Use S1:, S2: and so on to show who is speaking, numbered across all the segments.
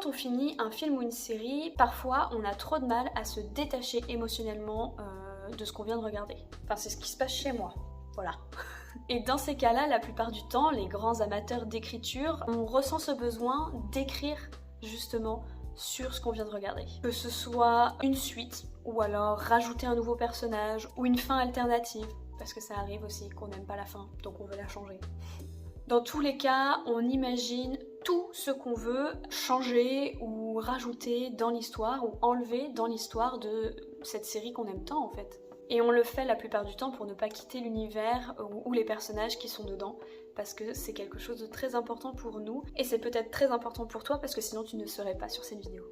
S1: Quand on finit un film ou une série, parfois on a trop de mal à se détacher émotionnellement de ce qu'on vient de regarder. Enfin, c'est ce qui se passe chez moi. Voilà. Et dans ces cas-là, la plupart du temps, les grands amateurs d'écriture, on ressent ce besoin d'écrire justement sur ce qu'on vient de regarder. Que ce soit une suite, ou alors rajouter un nouveau personnage, ou une fin alternative, parce que ça arrive aussi qu'on n'aime pas la fin, donc on veut la changer. Dans tous les cas, on imagine tout ce qu'on veut changer ou rajouter dans l'histoire, ou enlever dans l'histoire de cette série qu'on aime tant en fait. Et on le fait la plupart du temps pour ne pas quitter l'univers ou les personnages qui sont dedans, parce que c'est quelque chose de très important pour nous, et c'est peut-être très important pour toi parce que sinon tu ne serais pas sur cette vidéo.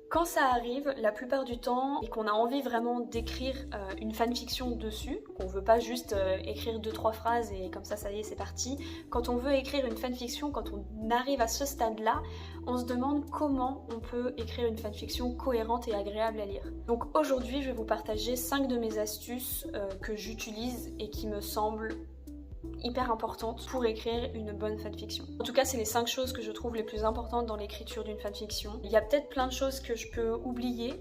S1: Quand ça arrive, la plupart du temps, et qu'on a envie vraiment d'écrire une fanfiction dessus, qu'on veut pas juste écrire 2-3 phrases et comme ça y est, c'est parti. Quand on veut écrire une fanfiction, quand on arrive à ce stade-là, on se demande comment on peut écrire une fanfiction cohérente et agréable à lire. Donc aujourd'hui, je vais vous partager 5 de mes astuces que j'utilise et qui me semblent hyper importante pour écrire une bonne fanfiction. En tout cas, c'est les 5 choses que je trouve les plus importantes dans l'écriture d'une fanfiction. Il y a peut-être plein de choses que je peux oublier,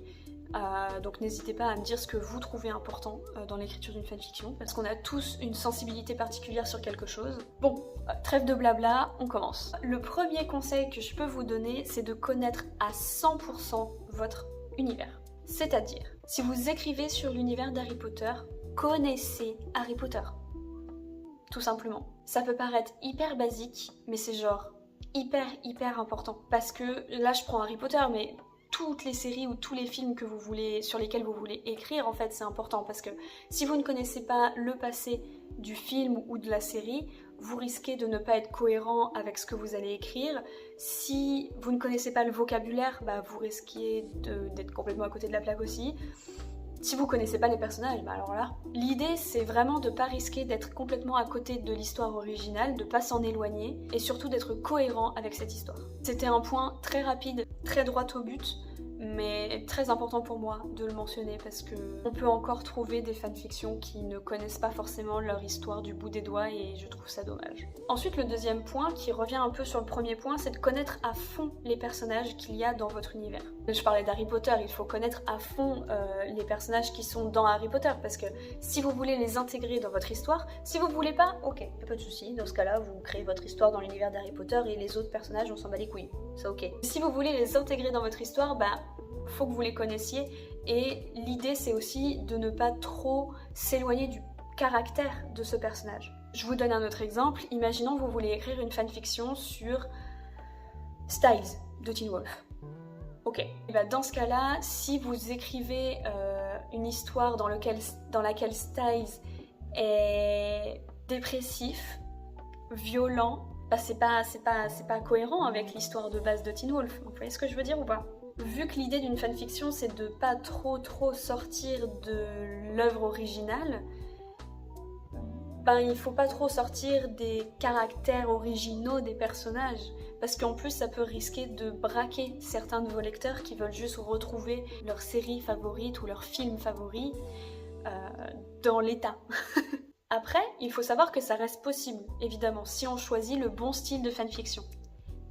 S1: donc n'hésitez pas à me dire ce que vous trouvez important dans l'écriture d'une fanfiction, parce qu'on a tous une sensibilité particulière sur quelque chose. Bon, trêve de blabla, on commence. Le premier conseil que je peux vous donner, c'est de connaître à 100% votre univers. C'est-à-dire, si vous écrivez sur l'univers d'Harry Potter, connaissez Harry Potter. Tout simplement. Ça peut paraître hyper basique, mais c'est genre hyper important. Parce que là je prends Harry Potter, mais toutes les séries ou tous les films que vous voulez, sur lesquels vous voulez écrire, en fait c'est important. Parce que si vous ne connaissez pas le passé du film ou de la série, vous risquez de ne pas être cohérent avec ce que vous allez écrire. Si vous ne connaissez pas le vocabulaire, vous risquez d'être complètement à côté de la plaque aussi. Si vous connaissez pas les personnages, alors là, l'idée c'est vraiment de pas risquer d'être complètement à côté de l'histoire originale, de pas s'en éloigner et surtout d'être cohérent avec cette histoire. C'était un point très rapide, très droit au but, mais très important pour moi de le mentionner parce que on peut encore trouver des fanfictions qui ne connaissent pas forcément leur histoire du bout des doigts et je trouve ça dommage. Ensuite, le deuxième point qui revient un peu sur le premier point, c'est de connaître à fond les personnages qu'il y a dans votre univers. Je parlais d'Harry Potter, il faut connaître à fond les personnages qui sont dans Harry Potter parce que si vous voulez les intégrer dans votre histoire, si vous voulez pas, ok, y a pas de souci, dans ce cas-là, vous créez votre histoire dans l'univers d'Harry Potter et les autres personnages, on s'en bat les couilles, c'est ok. Si vous voulez les intégrer dans votre histoire, faut que vous les connaissiez et l'idée c'est aussi de ne pas trop s'éloigner du caractère de ce personnage. Je vous donne un autre exemple, imaginons vous voulez écrire une fanfiction sur Styles de Teen Wolf. Ok, et dans ce cas-là, si vous écrivez une histoire dans laquelle Styles est dépressif, violent, c'est pas cohérent avec l'histoire de base de Teen Wolf. Vous voyez ce que je veux dire ou pas? Vu que l'idée d'une fanfiction c'est de pas trop sortir de l'œuvre originale, il faut pas trop sortir des caractères originaux des personnages parce qu'en plus ça peut risquer de braquer certains de vos lecteurs qui veulent juste retrouver leur série favorite ou leur film favori dans l'état. Après, il faut savoir que ça reste possible, évidemment, si on choisit le bon style de fanfiction.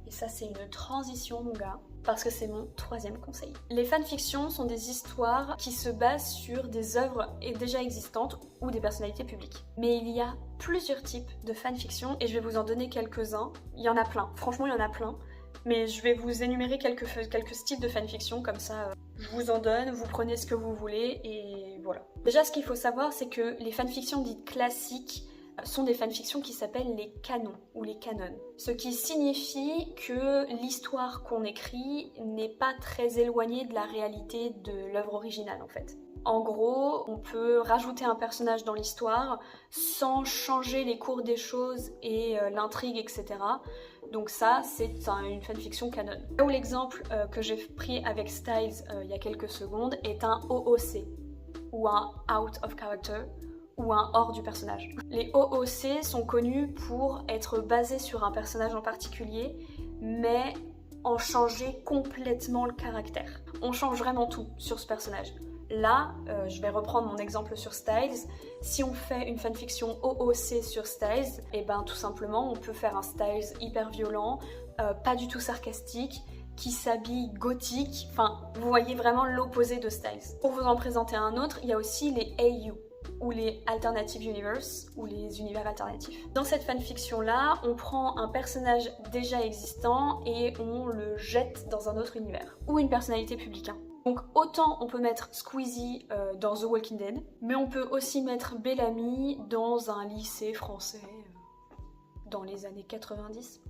S1: Et ça c'est une transition mon gars, parce que c'est mon troisième conseil. Les fanfictions sont des histoires qui se basent sur des œuvres déjà existantes ou des personnalités publiques. Mais il y a plusieurs types de fanfictions et je vais vous en donner quelques-uns. Il y en a plein, franchement il y en a plein. Mais je vais vous énumérer quelques styles de fanfiction, comme ça je vous en donne, vous prenez ce que vous voulez et voilà. Déjà ce qu'il faut savoir c'est que les fanfictions dites classiques sont des fanfictions qui s'appellent les canons ou les canons. Ce qui signifie que l'histoire qu'on écrit n'est pas très éloignée de la réalité de l'œuvre originale en fait. En gros, on peut rajouter un personnage dans l'histoire sans changer les cours des choses et l'intrigue, etc. Donc ça, c'est une fanfiction canon. Là où l'exemple que j'ai pris avec Styles il y a quelques secondes est un OOC, ou un Out of Character, ou un hors du personnage. Les OOC sont connus pour être basés sur un personnage en particulier, mais en changer complètement le caractère. On change vraiment tout sur ce personnage. Là, je vais reprendre mon exemple sur Styles. Si on fait une fanfiction OOC sur Styles, et tout simplement on peut faire un Styles hyper violent, pas du tout sarcastique, qui s'habille gothique. Enfin, vous voyez vraiment l'opposé de Styles. Pour vous en présenter un autre, il y a aussi les AU, ou les Alternative Universe, ou les univers alternatifs. Dans cette fanfiction-là, on prend un personnage déjà existant et on le jette dans un autre univers, ou une personnalité publique. Donc autant on peut mettre Squeezie dans The Walking Dead, mais on peut aussi mettre Bellamy dans un lycée français dans les années 90.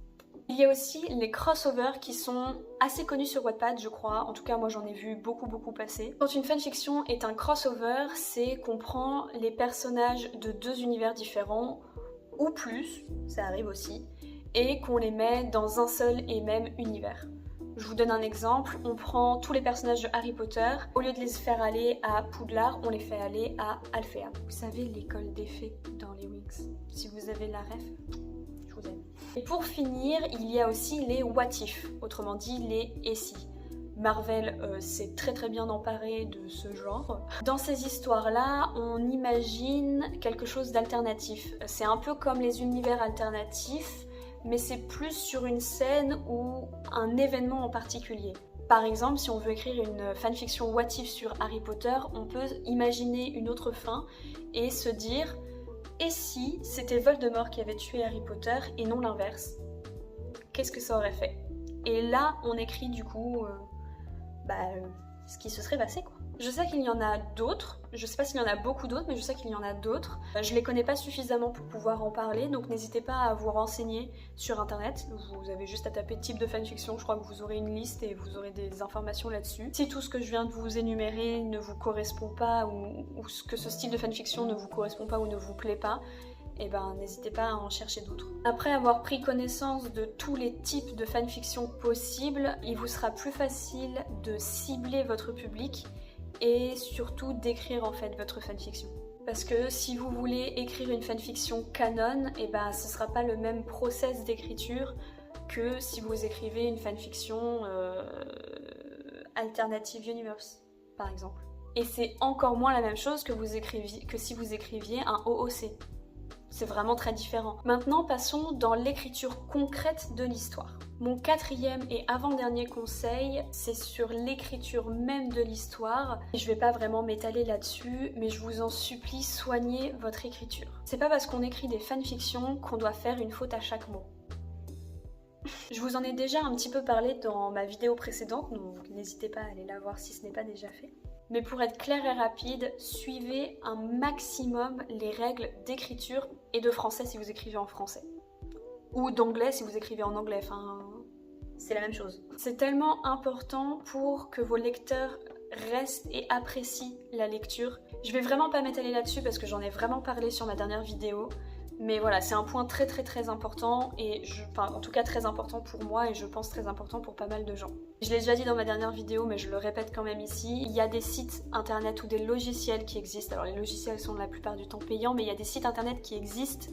S1: Il y a aussi les crossovers qui sont assez connus sur Wattpad, je crois. En tout cas, moi j'en ai vu beaucoup passer. Quand une fanfiction est un crossover, c'est qu'on prend les personnages de deux univers différents, ou plus, ça arrive aussi, et qu'on les met dans un seul et même univers. Je vous donne un exemple, on prend tous les personnages de Harry Potter, au lieu de les faire aller à Poudlard, on les fait aller à Alphéa. Vous savez, l'école des fées dans les Wings. Si vous avez la ref, je vous aime. Et pour finir, il y a aussi les what if, autrement dit les et si. Marvel s'est très bien emparé de ce genre. Dans ces histoires-là, on imagine quelque chose d'alternatif. C'est un peu comme les univers alternatifs, mais c'est plus sur une scène ou un événement en particulier. Par exemple, si on veut écrire une fanfiction what if sur Harry Potter, on peut imaginer une autre fin et se dire « Et si c'était Voldemort qui avait tué Harry Potter et non l'inverse ? Qu'est-ce que ça aurait fait ?» Et là, on écrit du coup ce qui se serait passé, quoi. Je sais qu'il y en a d'autres, je sais pas s'il y en a beaucoup d'autres, mais je sais qu'il y en a d'autres. Je les connais pas suffisamment pour pouvoir en parler, donc n'hésitez pas à vous renseigner sur internet. Vous avez juste à taper type de fanfiction, je crois que vous aurez une liste et vous aurez des informations là-dessus. Si tout ce que je viens de vous énumérer ne vous correspond pas, ou que ce style de fanfiction ne vous correspond pas ou ne vous plaît pas, eh ben n'hésitez pas à en chercher d'autres. Après avoir pris connaissance de tous les types de fanfiction possibles, il vous sera plus facile de cibler votre public et surtout d'écrire en fait votre fanfiction. Parce que si vous voulez écrire une fanfiction canon, eh ben ce sera pas le même process d'écriture que si vous écrivez une fanfiction Alternative Universe, par exemple. Et c'est encore moins la même chose que si vous écriviez un OOC. C'est vraiment très différent. Maintenant, passons dans l'écriture concrète de l'histoire. Mon quatrième et avant-dernier conseil, c'est sur l'écriture même de l'histoire. Je vais pas vraiment m'étaler là-dessus, mais je vous en supplie, soignez votre écriture. C'est pas parce qu'on écrit des fanfictions qu'on doit faire une faute à chaque mot. Je vous en ai déjà un petit peu parlé dans ma vidéo précédente, donc n'hésitez pas à aller la voir si ce n'est pas déjà fait. Mais pour être clair et rapide, suivez un maximum les règles d'écriture et de français si vous écrivez en français. Ou d'anglais si vous écrivez en anglais, enfin, c'est la même chose. C'est tellement important pour que vos lecteurs restent et apprécient la lecture. Je vais vraiment pas m'étaler là-dessus parce que j'en ai vraiment parlé sur ma dernière vidéo. Mais voilà, c'est un point très important et en tout cas très important pour moi et je pense très important pour pas mal de gens. Je l'ai déjà dit dans ma dernière vidéo mais je le répète quand même ici, il y a des sites internet ou des logiciels qui existent. Alors les logiciels sont la plupart du temps payants, mais il y a des sites internet qui existent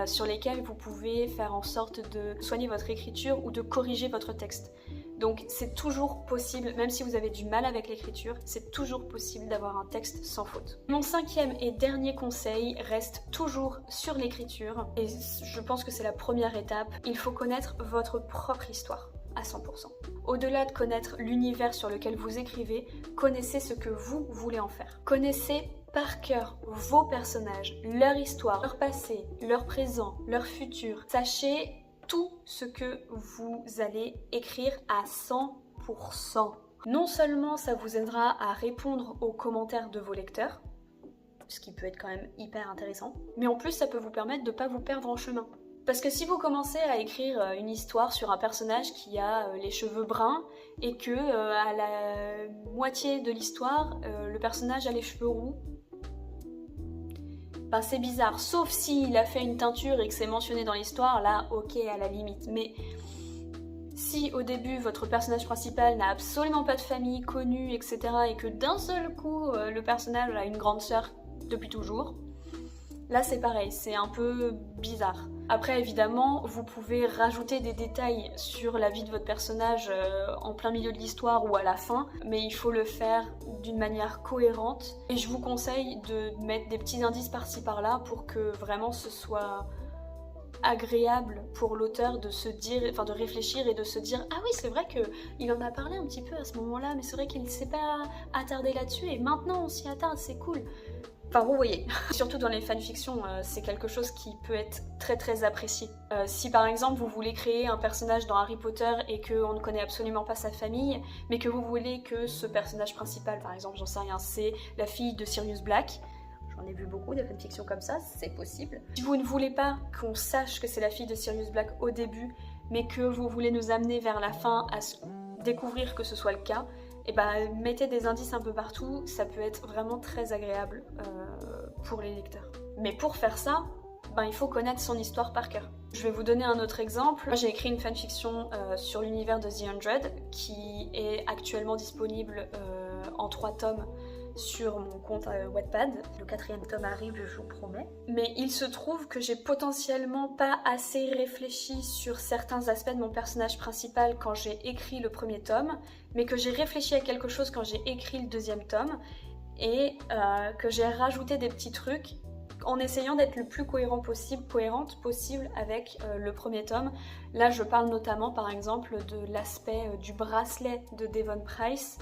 S1: sur lesquels vous pouvez faire en sorte de soigner votre écriture ou de corriger votre texte. Donc c'est toujours possible, même si vous avez du mal avec l'écriture, c'est toujours possible d'avoir un texte sans faute. Mon cinquième et dernier conseil reste toujours sur l'écriture, et je pense que c'est la première étape. Il faut connaître votre propre histoire à 100%. Au-delà de connaître l'univers sur lequel vous écrivez, connaissez ce que vous voulez en faire. Connaissez par cœur vos personnages, leur histoire, leur passé, leur présent, leur futur. Sachez tout ce que vous allez écrire à 100%. Non seulement ça vous aidera à répondre aux commentaires de vos lecteurs, ce qui peut être quand même hyper intéressant, mais en plus ça peut vous permettre de ne pas vous perdre en chemin. Parce que si vous commencez à écrire une histoire sur un personnage qui a les cheveux bruns et que à la moitié de l'histoire, le personnage a les cheveux roux, ben c'est bizarre, sauf s'il a fait une teinture et que c'est mentionné dans l'histoire, là ok à la limite. Mais si au début votre personnage principal n'a absolument pas de famille connue, etc. et que d'un seul coup le personnage a une grande sœur depuis toujours, là c'est pareil, c'est un peu bizarre. Après évidemment, vous pouvez rajouter des détails sur la vie de votre personnage en plein milieu de l'histoire ou à la fin, mais il faut le faire d'une manière cohérente. Et je vous conseille de mettre des petits indices par-ci par-là pour que vraiment ce soit agréable pour l'auteur de se dire, enfin de réfléchir et de se dire ah oui c'est vrai que il en a parlé un petit peu à ce moment-là, mais c'est vrai qu'il ne s'est pas attardé là-dessus et maintenant on s'y attarde, c'est cool. Enfin vous voyez, surtout dans les fanfictions, c'est quelque chose qui peut être très très apprécié. Si par exemple vous voulez créer un personnage dans Harry Potter et qu'on ne connaît absolument pas sa famille, mais que vous voulez que ce personnage principal, par exemple j'en sais rien, c'est la fille de Sirius Black, j'en ai vu beaucoup des fanfictions comme ça, c'est possible. Si vous ne voulez pas qu'on sache que c'est la fille de Sirius Black au début, mais que vous voulez nous amener vers la fin à découvrir que ce soit le cas, et ben mettez des indices un peu partout, ça peut être vraiment très agréable pour les lecteurs. Mais pour faire ça, il faut connaître son histoire par cœur. Je vais vous donner un autre exemple. Moi j'ai écrit une fanfiction sur l'univers de The 100 qui est actuellement disponible en 3 tomes sur mon compte Wattpad. Le 4e tome arrive, je vous promets. Mais il se trouve que j'ai potentiellement pas assez réfléchi sur certains aspects de mon personnage principal quand j'ai écrit le 1er tome, mais que j'ai réfléchi à quelque chose quand j'ai écrit le 2e tome, et que j'ai rajouté des petits trucs en essayant d'être le plus cohérente possible avec le 1er tome. Là je parle notamment par exemple de l'aspect du bracelet de Devon Price,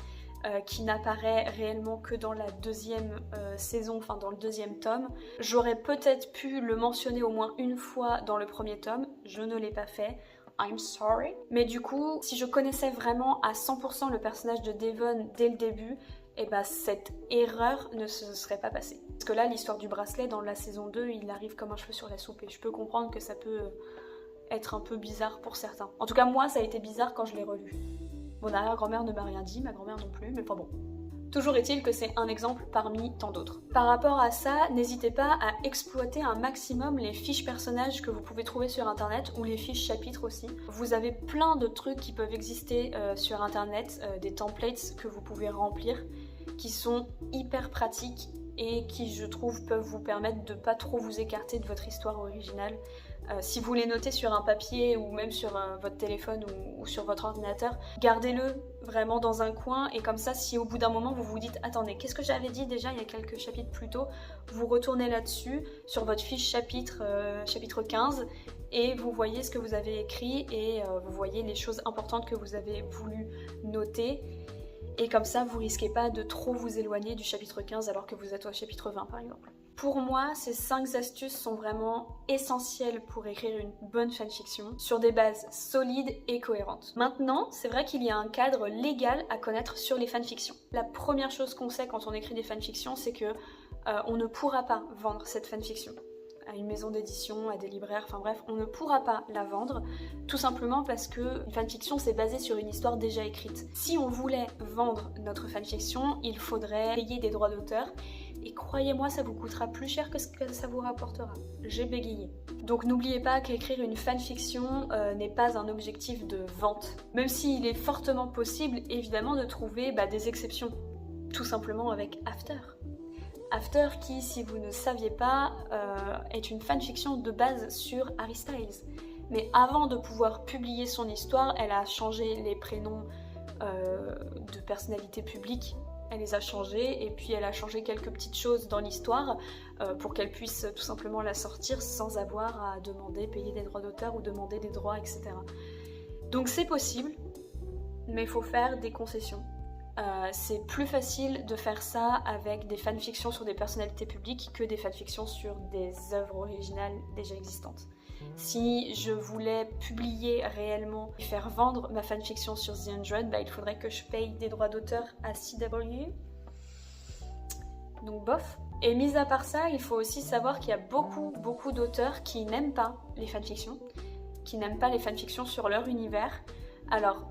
S1: qui n'apparaît réellement que dans la 2e saison, enfin dans le 2e tome. J'aurais peut-être pu le mentionner au moins une fois dans le 1er tome, je ne l'ai pas fait, I'm sorry. Mais du coup, si je connaissais vraiment à 100% le personnage de Devon dès le début, et cette erreur ne se serait pas passée. Parce que là, l'histoire du bracelet, dans la saison 2, il arrive comme un cheveu sur la soupe, et je peux comprendre que ça peut être un peu bizarre pour certains. En tout cas, moi, ça a été bizarre quand je l'ai relu. Mon arrière-grand-mère ne m'a rien dit, ma grand-mère non plus, mais enfin bon. Toujours est-il que c'est un exemple parmi tant d'autres. Par rapport à ça, n'hésitez pas à exploiter un maximum les fiches personnages que vous pouvez trouver sur internet, ou les fiches chapitres aussi. Vous avez plein de trucs qui peuvent exister sur internet, des templates que vous pouvez remplir, qui sont hyper pratiques et qui, je trouve, peuvent vous permettre de pas trop vous écarter de votre histoire originale. Si vous les notez sur un papier ou même sur votre téléphone ou sur votre ordinateur, gardez-le vraiment dans un coin, et comme ça, si au bout d'un moment vous vous dites « Attendez, qu'est-ce que j'avais dit déjà il y a quelques chapitres plus tôt ?» Vous retournez là-dessus, sur votre fiche chapitre 15, et vous voyez ce que vous avez écrit et vous voyez les choses importantes que vous avez voulu noter. Et comme ça, vous risquez pas de trop vous éloigner du chapitre 15 alors que vous êtes au chapitre 20 par exemple. Pour moi, ces 5 astuces sont vraiment essentielles pour écrire une bonne fanfiction sur des bases solides et cohérentes. Maintenant, c'est vrai qu'il y a un cadre légal à connaître sur les fanfictions. La première chose qu'on sait quand on écrit des fanfictions, c'est que on ne pourra pas vendre cette fanfiction à une maison d'édition, à des libraires, enfin bref, on ne pourra pas la vendre, tout simplement parce que une fanfiction c'est basé sur une histoire déjà écrite. Si on voulait vendre notre fanfiction, il faudrait payer des droits d'auteur, et croyez-moi, ça vous coûtera plus cher que ce que ça vous rapportera. J'ai bégayé. Donc n'oubliez pas qu'écrire une fanfiction n'est pas un objectif de vente, même s'il est fortement possible, évidemment, de trouver des exceptions, tout simplement avec After. After, qui, si vous ne saviez pas, est une fanfiction de base sur Harry Styles. Mais avant de pouvoir publier son histoire, elle a changé les prénoms de personnalités publiques. Elle les a changés, et puis elle a changé quelques petites choses dans l'histoire pour qu'elle puisse tout simplement la sortir sans avoir à payer des droits d'auteur ou demander des droits, etc. Donc c'est possible, mais il faut faire des concessions. C'est plus facile de faire ça avec des fanfictions sur des personnalités publiques que des fanfictions sur des œuvres originales déjà existantes. Si je voulais publier réellement et faire vendre ma fanfiction sur The 100, il faudrait que je paye des droits d'auteur à CW. Donc bof. Et mis à part ça, il faut aussi savoir qu'il y a beaucoup d'auteurs qui n'aiment pas les fanfictions, qui n'aiment pas les fanfictions sur leur univers. Alors,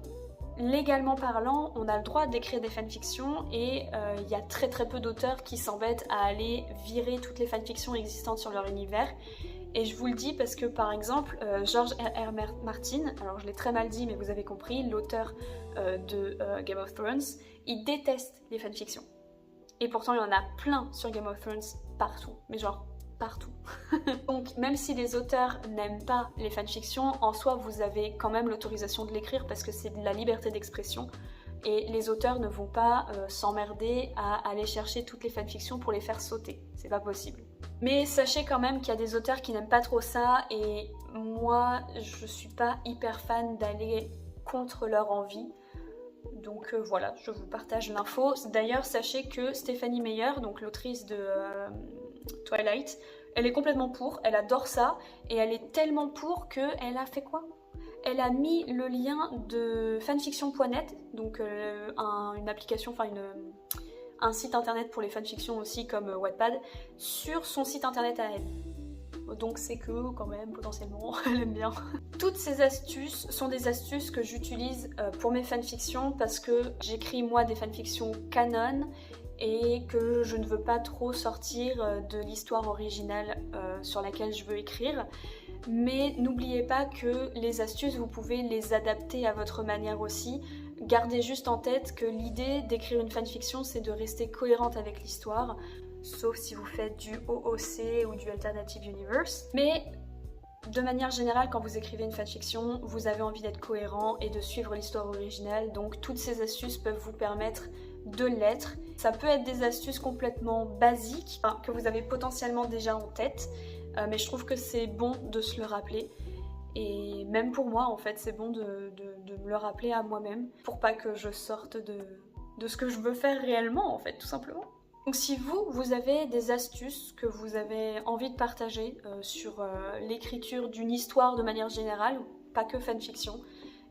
S1: légalement parlant, on a le droit d'écrire des fanfictions, et il y a très peu d'auteurs qui s'embêtent à aller virer toutes les fanfictions existantes sur leur univers. Et je vous le dis parce que par exemple, George R.R. Martin, alors je l'ai très mal dit mais vous avez compris, l'auteur de Game of Thrones, il déteste les fanfictions. Et pourtant il y en a plein sur Game of Thrones partout, mais genre partout. Donc même si les auteurs n'aiment pas les fanfictions, en soi vous avez quand même l'autorisation de l'écrire parce que c'est de la liberté d'expression. Et les auteurs ne vont pas s'emmerder à aller chercher toutes les fanfictions pour les faire sauter. C'est pas possible. Mais sachez quand même qu'il y a des auteurs qui n'aiment pas trop ça, et moi je suis pas hyper fan d'aller contre leur envie. Donc voilà, je vous partage l'info. D'ailleurs, sachez que Stephenie Meyer, donc l'autrice de Twilight, elle est complètement pour, elle adore ça, et elle est tellement pour qu'elle a fait quoi? Elle a mis le lien de fanfiction.net, donc une application, enfin un site internet pour les fanfictions aussi comme Wattpad, sur son site internet à elle. Donc c'est que quand même potentiellement elle aime bien. Toutes ces astuces sont des astuces que j'utilise pour mes fanfictions parce que j'écris moi des fanfictions canon et que je ne veux pas trop sortir de l'histoire originale sur laquelle je veux écrire. Mais n'oubliez pas que les astuces, vous pouvez les adapter à votre manière aussi. Gardez juste en tête que l'idée d'écrire une fanfiction, c'est de rester cohérente avec l'histoire, sauf si vous faites du OOC ou du Alternative Universe. Mais de manière générale, quand vous écrivez une fanfiction, vous avez envie d'être cohérent et de suivre l'histoire originale, donc toutes ces astuces peuvent vous permettre de l'être. Ça peut être des astuces complètement basiques, que vous avez potentiellement déjà en tête, mais je trouve que c'est bon de se le rappeler. Et même pour moi, en fait, c'est bon de me le rappeler à moi-même, pour pas que je sorte de ce que je veux faire réellement, en fait, tout simplement. Donc si vous avez des astuces que vous avez envie de partager sur l'écriture d'une histoire de manière générale, pas que fanfiction,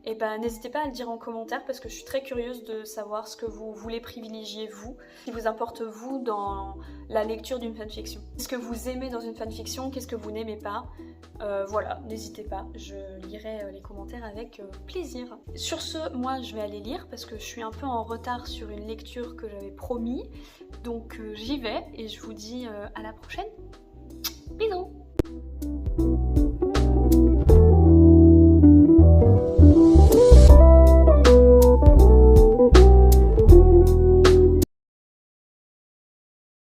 S1: et ben n'hésitez pas à le dire en commentaire parce que je suis très curieuse de savoir ce que vous voulez privilégier vous, ce qui vous importe vous dans la lecture d'une fanfiction. Qu'est-ce que vous aimez dans une fanfiction, qu'est-ce que vous n'aimez pas, voilà, n'hésitez pas, je lirai les commentaires avec plaisir. Sur ce, moi je vais aller lire parce que je suis un peu en retard sur une lecture que j'avais promis, donc j'y vais et je vous dis à la prochaine. Bisous.